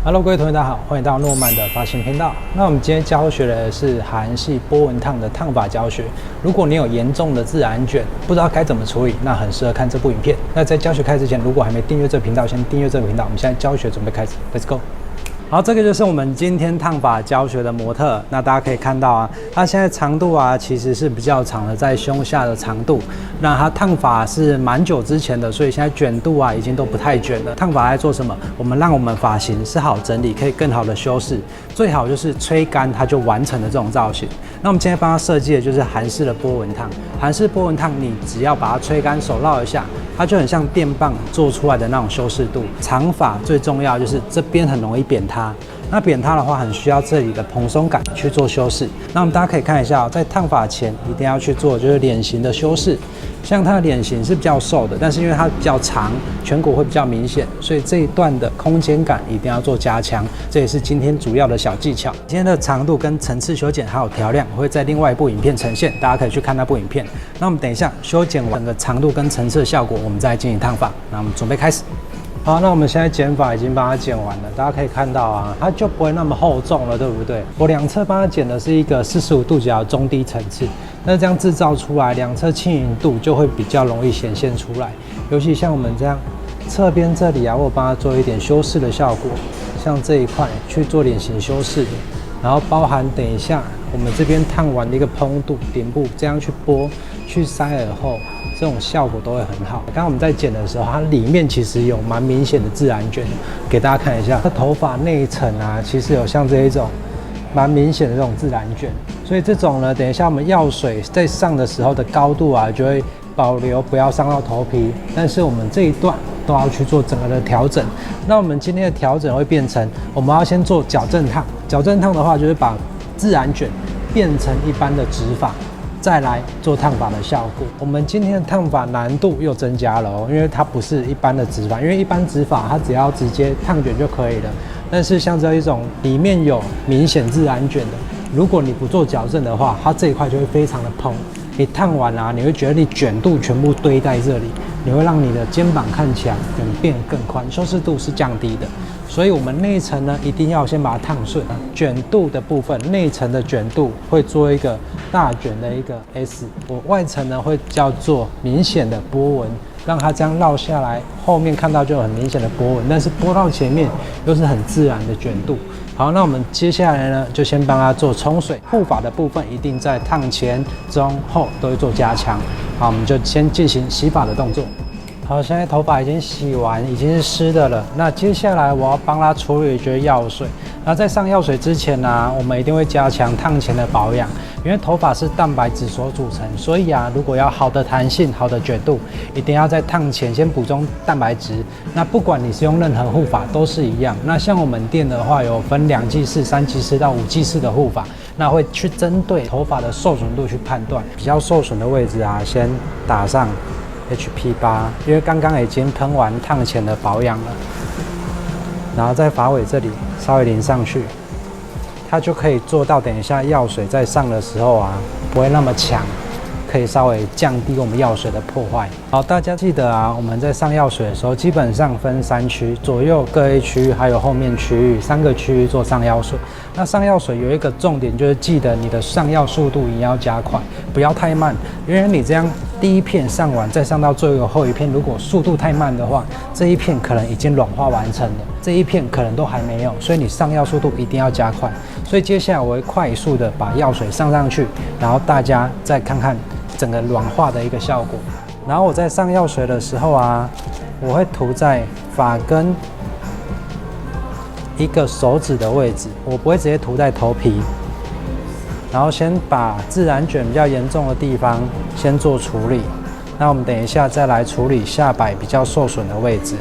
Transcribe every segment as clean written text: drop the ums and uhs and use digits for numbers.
Hello， 各位同学，大家好，欢迎到诺曼的发型频道。那我们今天教学的是韩系波纹烫的烫法教学。如果你有严重的自然卷，不知道该怎么处理，那很适合看这部影片。那在教学开始之前，如果还没订阅这个频道，先订阅这个频道。我们现在教学准备开始 ，Let's go。好，这个就是我们今天烫法教学的模特。那大家可以看到啊，它现在长度啊其实是比较长的，在胸下的长度。那它烫法是蛮久之前的，所以现在卷度啊已经都不太卷了。烫法在做什么？我们让我们发型是好整理，可以更好的修饰。最好就是吹干它就完成了这种造型。那我们今天帮它设计的就是韩式的波纹烫。韩式波纹烫，你只要把它吹干，手绕一下，它就很像电棒做出来的那种修饰度。长发最重要就是这边很容易扁塌。那扁塌的话，很需要这里的蓬松感去做修饰。那我们大家可以看一下，在烫发前一定要去做就是脸型的修饰。像它的脸型是比较瘦的，但是因为它比较长，颧骨会比较明显，所以这一段的空间感一定要做加强。这也是今天主要的小技巧。今天的长度跟层次修剪还有调亮，我会在另外一部影片呈现，大家可以去看那部影片。那我们等一下修剪完整个长度跟层次的效果，我们再进行烫发。那我们准备开始。好，那我们现在剪法已经帮它剪完了，大家可以看到啊，它就不会那么厚重了，对不对？我两侧帮它剪的是一个45度角的中低层次，那这样制造出来，两侧轻盈度就会比较容易显现出来。尤其像我们这样侧边这里啊，我帮它做一点修饰的效果，像这一块去做脸型修饰的，然后包含等一下我们这边烫完的一个蓬度顶部，这样去拨去塞耳后。这种效果都会很好。刚刚我们在剪的时候，它里面其实有蛮明显的自然卷，给大家看一下。它头发内层啊，其实有像这一种蛮明显的这种自然卷，所以这种呢，等一下我们药水在上的时候的高度啊，就会保留，不要伤到头皮。但是我们这一段都要去做整个的调整。那我们今天的调整会变成，我们要先做矫正烫。矫正烫的话，就是把自然卷变成一般的直发。再来做烫发的效果。我们今天的烫发难度又增加了哦，因为它不是一般的直发，因为一般直发它只要直接烫卷就可以了。但是像这一种里面有明显自然卷的，如果你不做矫正的话，它这一块就会非常的蓬。你烫完啊，你会觉得你卷度全部堆在这里，你会让你的肩膀看起来变更宽，修饰度是降低的。所以我们内层呢，一定要先把它烫顺。卷度的部分，内层的卷度会做一个大卷的一个 S， 我外层呢会叫做明显的波纹，让它这样绕下来，后面看到就有很明显的波纹，但是拨到前面又是很自然的卷度。好，那我们接下来呢，就先帮它做冲水。护发的部分一定在烫前、中、后都会做加强。好，我们就先进行洗发的动作。好，现在头发已经洗完，已经是湿的了。那接下来我要帮它处理就是药水。那在上药水之前呢，我们一定会加强烫前的保养，因为头发是蛋白质所组成，所以啊，如果要好的弹性、好的卷度，一定要在烫前先补充蛋白质。那不管你是用任何护发都是一样。那像我们店的话，有分2剂式、3剂式到5剂式的护发，那会去针对头发的受损度去判断，比较受损的位置啊，先打上HP8，因为刚刚已经喷完烫前的保养了，然后在发尾这里稍微淋上去，它就可以做到等一下药水在上的时候啊，不会那么强，可以稍微降低我们药水的破坏。好，大家记得啊，我们在上药水的时候，基本上分3区，左右各一区，还有后面区域3个区域做上药水。那上药水有一个重点，就是记得你的上药速度一定要加快，不要太慢，因为你这样第一片上完，再上到最后一片，如果速度太慢的话，这一片可能已经软化完成了，这一片可能都还没有，所以你上药速度一定要加快。所以接下来我会快速的把药水上去，然后大家再看看整个软化的一个效果。然后我在上药水的时候啊，我会涂在发根一个手指的位置，我不会直接涂在头皮。然后先把自然卷比较严重的地方先做处理，那我们等一下再来处理下摆比较受损的位置。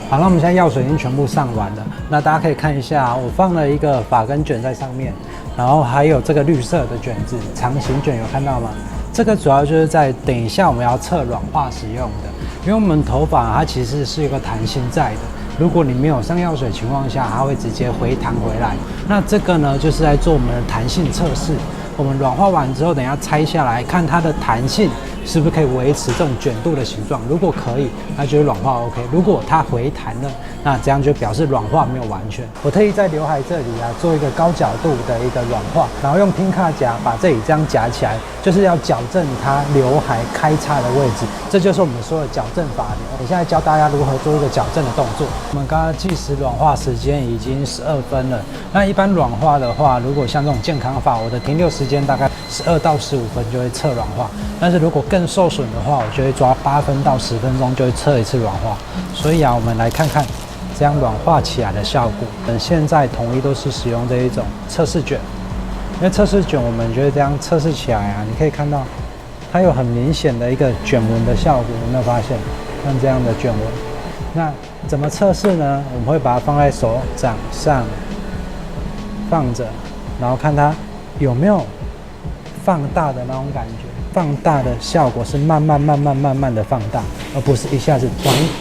好，那我们现在药水已经全部上完了，那大家可以看一下，我放了一个发根卷在上面，然后还有这个绿色的卷子，长形卷有看到吗？这个主要就是在等一下我们要测软化使用的，因为我们头发它其实是有个弹性在的。如果你没有上药水的情况下，它会直接回弹回来。那这个呢，就是在做我们的弹性测试。我我们软化完之后，等一下拆下来看它的弹性是不是可以维持这种卷度的形状。如果可以，那就是软化 OK。如果它回弹了，那这样就表示软化没有完全。我特意在刘海这里做一个高角度的一个软化，然后用拼卡夹把这里这样夹起来，就是要矫正它刘海开叉的位置。这就是我们说的矫正法。我现在教大家如何做一个矫正的动作。我们刚刚计时软化时间已经12分了。那一般软化的话，如果像这种健康法，我的停留时间大概12到15分就会测软化。但是如果更受损的话，我就会抓8分到10分钟就会测一次软化。所以我们来看看这样软化起来的效果。现在统一都是使用这一种测试卷，因为测试卷我们觉得这样测试起来你可以看到它有很明显的一个卷纹的效果，有没有发现？像这样的卷纹。那怎么测试呢？我们会把它放在手掌上放着，然后看它有没有放大的那种感觉。放大的效果是慢慢的放大，而不是一下子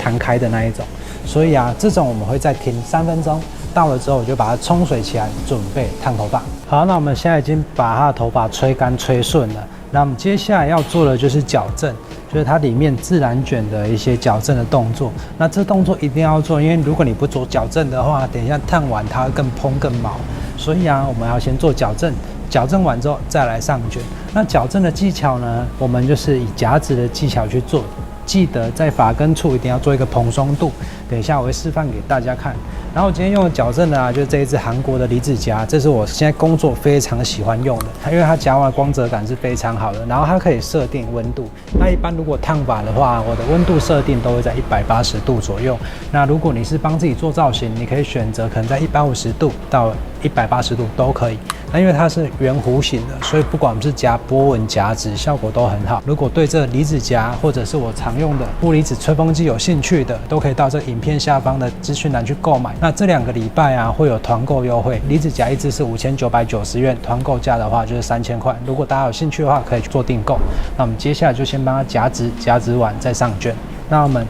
弹开的那一种。所以这种我们会再停3分钟，到了之后我就把它冲水起来，准备烫头发。好，那我们现在已经把它的头发吹干吹顺了。那我们接下来要做的就是矫正，就是它里面自然卷的一些矫正的动作。那这动作一定要做，因为如果你不做矫正的话，等一下烫完它会更蓬更毛。所以我们要先做矫正。矫正完之后再来上卷。那矫正的技巧呢，我们就是以夹子的技巧去做。记得在发根处一定要做一个蓬松度。等一下我会示范给大家看。然后我今天用的矫正呢，就是这一支韩国的离子夹，这是我现在工作非常喜欢用的，因为它夹完光泽感是非常好的，然后它可以设定温度。那一般如果烫发的话，我的温度设定都会在180度左右。那如果你是帮自己做造型，你可以选择可能在150度到180度都可以。那因为它是圆弧形的，所以不管我们是夹波纹夹子，效果都很好。如果对这离子夹或者是我常用的负离子吹风机有兴趣的，都可以到这影片下方的资讯栏去购买。那这2个礼拜会有团购优惠，离子夹一支是5990元，团购价的话就是3000块。如果大家有兴趣的话，可以去做订购。那我们接下来就先帮它夹直，夹直完再上卷。那我们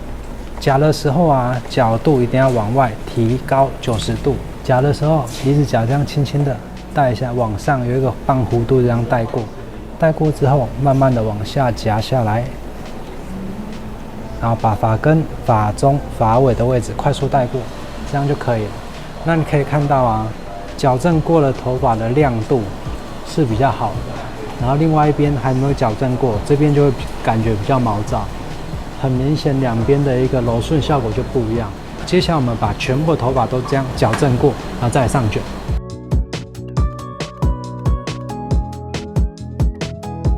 夹的时候角度一定要往外提高90度。夹的时候，离子夹这样轻轻的带一下，往上有一个半弧度这样带过，带过之后，慢慢的往下夹下来，然后把发根、发中、发尾的位置快速带过，这样就可以了。那你可以看到矫正过了头发的亮度是比较好的，然后另外一边还没有矫正过，这边就会感觉比较毛躁，很明显两边的一个柔顺效果就不一样。接下来我们把全部的头发都这样矫正过，然后再来上卷。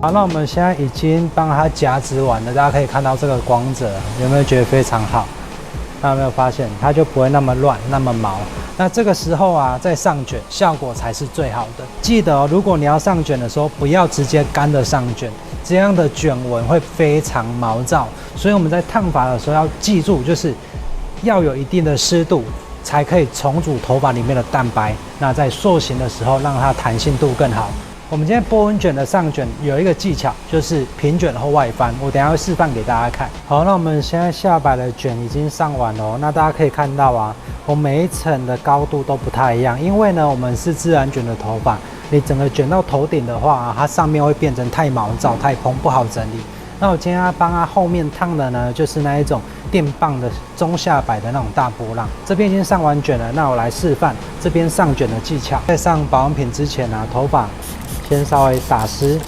好，那我们现在已经帮它夹直完了，大家可以看到这个光泽，有没有觉得非常好？大家有没有发现它就不会那么乱、那么毛？那这个时候再上卷，效果才是最好的。记得如果你要上卷的时候，不要直接干的上卷，这样的卷纹会非常毛躁。所以我们在烫发的时候要记住，就是要有一定的湿度，才可以重组头发里面的蛋白。那在塑形的时候，让它弹性度更好。我们今天波纹卷的上卷有一个技巧，就是平卷后外翻，我等一下会示范给大家看。好，那我们现在下摆的卷已经上完了，那大家可以看到我每一层的高度都不太一样，因为呢我们是自然卷的头发，你整个卷到头顶的话它上面会变成太毛躁、太蓬，不好整理。那我今天要帮它后面烫的呢，就是那一种电棒的中下摆的那种大波浪。这边已经上完卷了，那我来示范这边上卷的技巧。在上保养品之前头发先稍微打湿，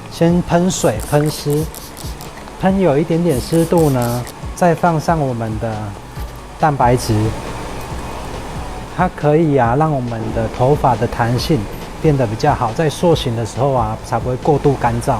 先喷水喷湿，喷有一点点湿度呢，再放上我们的蛋白质，它可以让我们的头发的弹性变得比较好，在塑形的时候才不会过度干燥。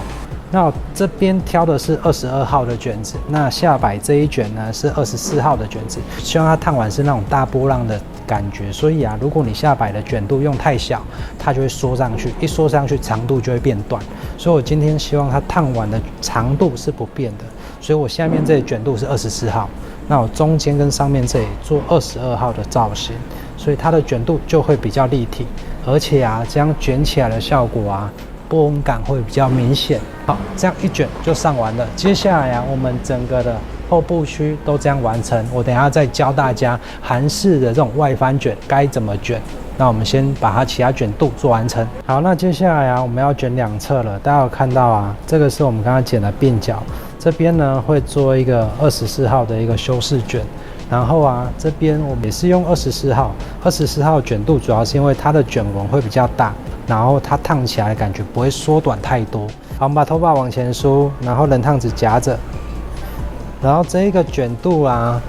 那我这边挑的是22号的卷子，那下摆这一卷呢是24号的卷子，希望它烫完是那种大波浪的感觉。所以如果你下摆的卷度用太小，它就会缩上去，一缩上去长度就会变短。所以我今天希望它烫完的长度是不变的，所以我下面这里卷度是24号，那我中间跟上面这里做22号的造型，所以它的卷度就会比较立体，而且这样卷起来的效果波纹感会比较明显。好，这样一卷就上完了。接下来我们整个的后部区都这样完成。我等一下再教大家韩式的这种外翻卷该怎么卷。那我们先把它其他卷度做完成。好，那接下来啊，我们要卷两侧了。大家有看到啊，这个是我们刚刚剪的鬓角，这边呢会做一个24号的一个修饰卷。然后啊，这边我们也是用24号，24号卷度主要是因为它的卷纹会比较大，然后它烫起来的感觉不会缩短太多。好，我们把头发往前梳，然后冷烫纸夹着，然后这一个卷度啊，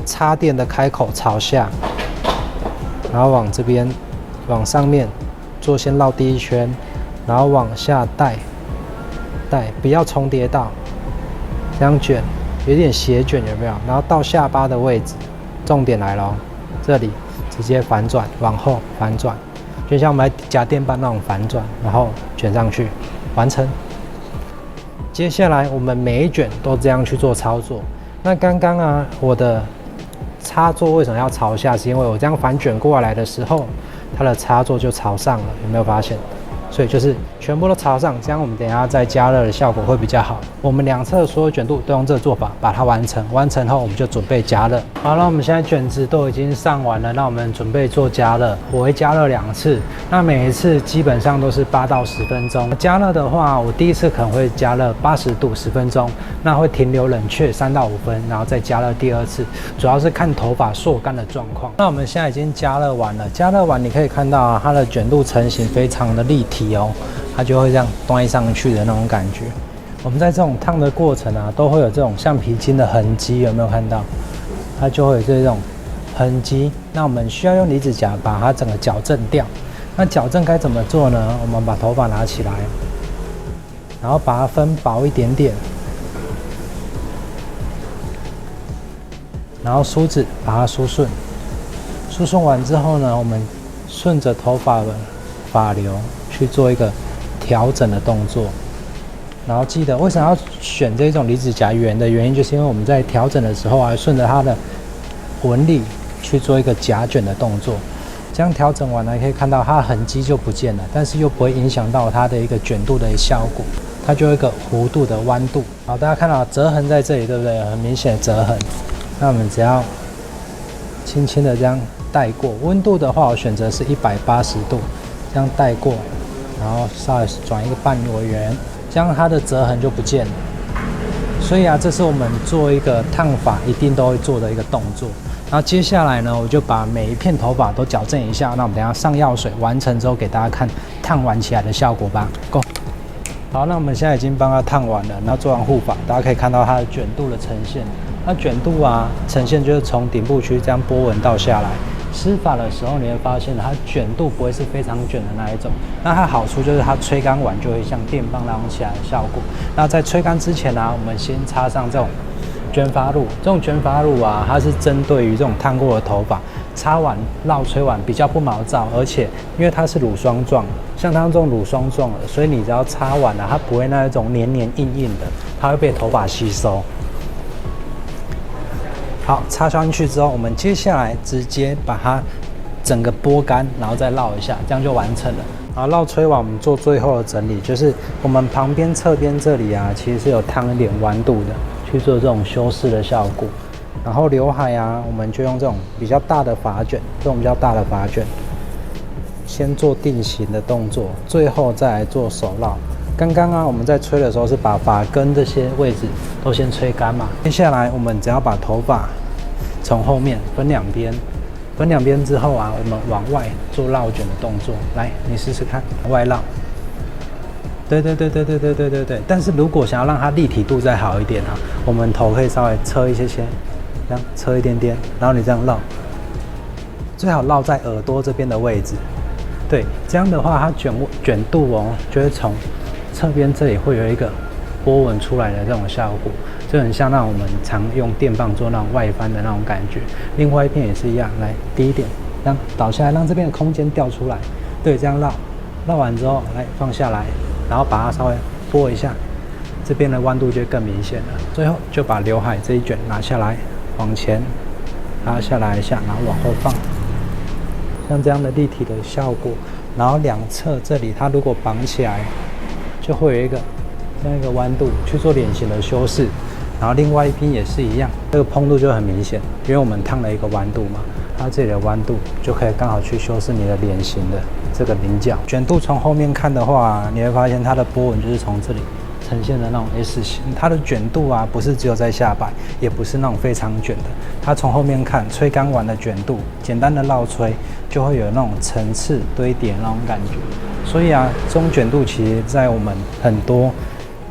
插电的开口朝下。然后往这边，往上面做先绕第一圈，然后往下带，不要重叠到，这样卷，有点斜卷有没有？然后到下巴的位置，重点来咯，这里直接反转，往后反转，就像我们夹电棒那种反转，然后卷上去，完成。接下来我们每一卷都这样去做操作。那刚刚啊，我的插座为什么要朝下？是因为我这样反卷过来的时候，它的插座就朝上了，有没有发现？所以就是全部都朝上，这样我们等一下再加热的效果会比较好。我们两侧所有卷度都用这个做法把它完成，完成后我们就准备加热。好了，我们现在卷子都已经上完了，那我们准备做加热。我会加热2次，那每一次基本上都是8到10分钟。加热的话，我第一次可能会加热80度10分钟，那会停留冷却3到5分，然后再加热第2次，主要是看头发塑干的状况。那我们现在已经加热完了，加热完你可以看到啊，它的卷度成型非常的立体哦，它就会这样端上去的那种感觉。我们在这种烫的过程啊，都会有这种橡皮筋的痕迹，有没有看到？它就会有这种痕迹。那我们需要用离子夹把它整个矫正掉。那矫正该怎么做呢？我们把头发拿起来，然后把它分薄一点点，然后梳子把它梳顺。梳顺完之后呢，我们顺着头发的发流去做一个调整的动作。然后记得为什么要选这种离子夹圆的原因，就是因为我们在调整的时候啊，顺着它的纹理去做一个夹卷的动作。这样调整完了，可以看到它的痕迹就不见了，但是又不会影响到它的一个卷度的效果，它就有一个弧度的弯度。好，大家看到折痕在这里，对不对？很明显的折痕。那我们只要轻轻的这样带过，温度的话，我选择是180度，这样带过，然后稍微转一个半圆圆。这样它的折痕就不见了。所以啊，这是我们做一个烫发一定都会做的一个动作。然后接下来呢，我就把每一片头发都矫正一下。那我们等一下上药水，完成之后给大家看烫完起来的效果吧。Go。好，那我们现在已经帮它烫完了，然后做完护发，大家可以看到它的卷度的呈现。那卷度啊，呈现就是从顶部区这样波纹倒下来。施发的时候，你会发现它卷度不会是非常卷的那一种。那它好处就是它吹干完就会像电棒那种起来的效果。那在吹干之前呢，我们先插上这种卷发露。这种卷发露啊，它是针对于这种烫过的头发，擦完绕吹完比较不毛躁，而且因为它是乳霜状，像它这种乳霜状的，所以你只要擦完了，它不会那一种黏黏硬硬的，它会被头发吸收。好，擦上去之后，我们接下来直接把它整个拨干，然后再绕一下，这样就完成了。好，绕吹完，我们做最后的整理，就是我们旁边侧边这里啊，其实是有烫一点弯度的，去做这种修饰的效果。然后刘海啊，我们就用这种比较大的发卷，先做定型的动作，最后再来做手绕。刚刚啊，我们在吹的时候是把发根这些位置都先吹干嘛。接下来我们只要把头发从后面分两边，分两边之后啊，我们往外做绕卷的动作。来，你试试看，往外绕。对。但是如果想要让它立体度再好一点啊，我们头可以稍微侧一些，这样侧一点点，然后你这样绕，最好绕在耳朵这边的位置。对，这样的话它卷度哦，就会从侧边这里会有一个波纹出来的这种效果，就很像那我们常用电棒做那种外翻的那种感觉。另外一边也是一样，来低一点，这样倒下来，让这边的空间掉出来。对，这样绕完之后，来放下来，然后把它稍微拨一下，这边的弯度就更明显了。最后就把刘海这一卷拿下来，往前拉下来一下，然后往后放，像这样的立体的效果。然后两侧这里，它如果绑起来，就会有一个这样一个弯度去做脸型的修饰。然后另外一边也是一样，这个蓬度就很明显，因为我们烫了一个弯度嘛，它这里的弯度就可以刚好去修饰你的脸型的这个棱角。卷度从后面看的话，你会发现它的波纹就是从这里呈现的那种 S 型，它的卷度啊不是只有在下摆，也不是那种非常卷的，它从后面看吹干完的卷度，简单的绕吹就会有那种层次堆叠那种感觉。所以啊，这种卷度其实在我们很多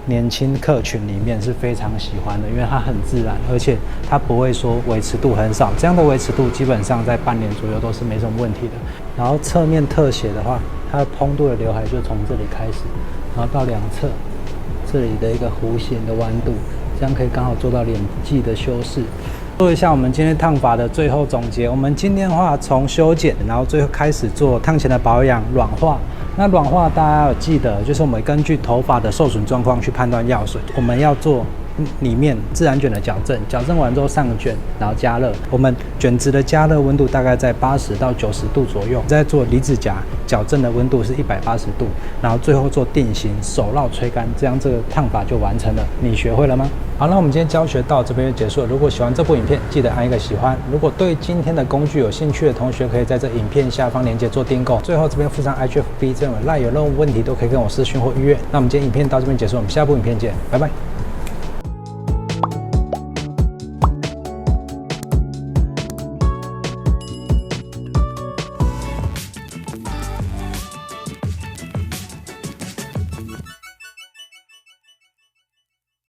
年轻客群里面是非常喜欢的，因为它很自然，而且它不会说维持度很少，这样的维持度基本上在半年左右都是没什么问题的。然后侧面特写的话，它的蓬度的刘海就从这里开始，然后到两侧这里的一个弧形的弯度，这样可以刚好做到脸际的修饰。做一下我们今天烫发的最后总结，我们今天的话从修剪，然后最后开始做烫前的保养软化。那软化大家有记得，就是我们根据头发的受损状况去判断药水，我们要做里面自然卷的矫正，矫正完之后上卷，然后加热。我们卷直的加热温度大概在80到90度左右，再做离子夹矫正的温度是180度，然后最后做定型手绕吹干，这样这个烫发就完成了。你学会了吗？好，那我们今天教学到这边就结束了。如果喜欢这部影片，记得按一个喜欢。如果对今天的工具有兴趣的同学，可以在这影片下方链接做订购。最后这边附上 IGFB， 这种 LINE 有任何问题都可以跟我私讯或预约。那我们今天影片到这边结束，我们下部影片见，拜拜。